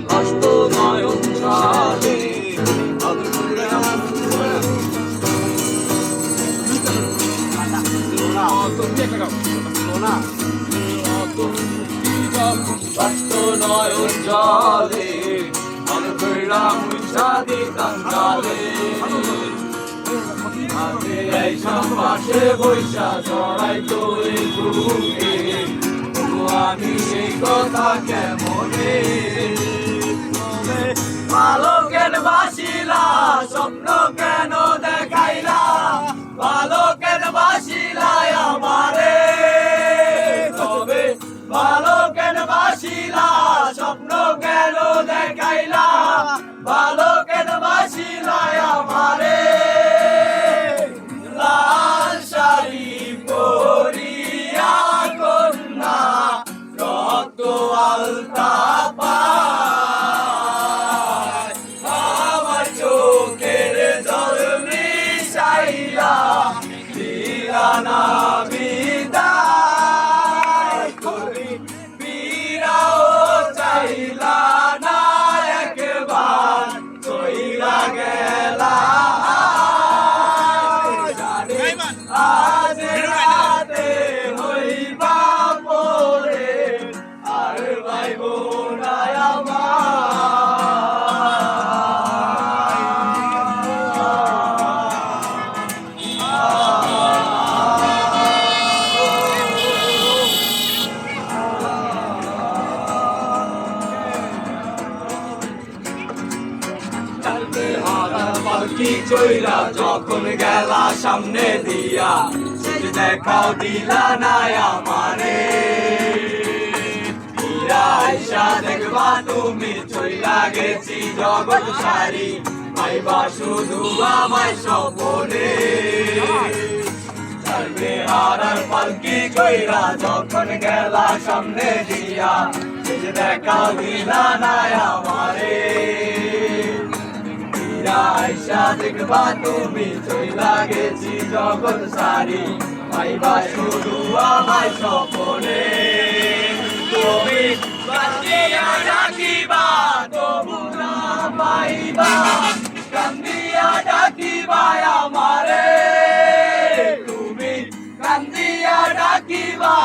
হস্ত নয়ন জলে হস্ত নয়ন জলে অনুপ্রেরণা মুছা দিতাম কালে এই সমাসে বৈশা জড়াই তো এই বুকে আমি সেই কথা কেমনে ভালো কেন বাসিলা স্বপ্ন কেন দেখাইলা ভালো কেন বাসিলা আমারে তবে ভালো কেন বাসিলা স্বপ্ন কেন দেখাইলা ভালো কেন বাসিলা আমারে লাল শাড়ি পরিয়া কন্যা রক্ত আলতা পায় আমার চোখের জল মিশাইয়া দিলা না বিদায় তুমি ফিরাও চাইলা না একবার চইলা গেলা আজ রাতে হইবা পরে আর ভাইব না পালকি চইরা যখন গেলা সামনে দিয়া সে দেখাও দিলা না আমারে আইসা দেখবা তুমি চইলা গেছি জগৎ সারি পাইবা শুধু আমায় স্বপনে হারার পালকি চইরা যখন গেলা সামনে দিয়া সে দেখাও দিলা না আমারে আইসা দেখবা তুমি চইলা গেছি জগৎ সারি পাইবা শুধু আমায় স্বপনে তুমি কান্দিয়া ডাকিবা তবু না পাইবা কান্দিয়া ডাকিবা আমারে তুমি কান্দিয়া ডাকিবা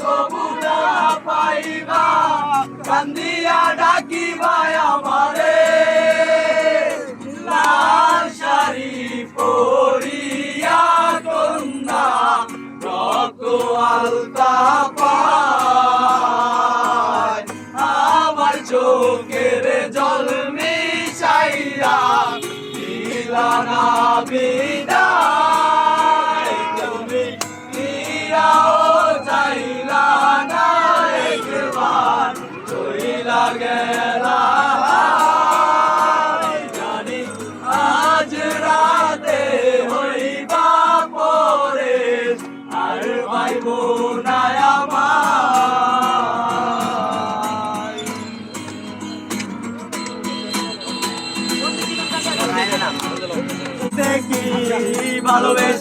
তবু না পাইবা কান্দিয়া ডাকিবা আমারে লাল শাড়ি পরিয়া কন্যা রক্ত আলতা পায় আমার চোখের জল মিশাইয়া দিলা না বিদায় তুমি ফিরাও চাইলা না একবার চইলা গেলা আজ রাতে হইবা পরে আর ভাইব না আমায় দেখি ভালোবেসে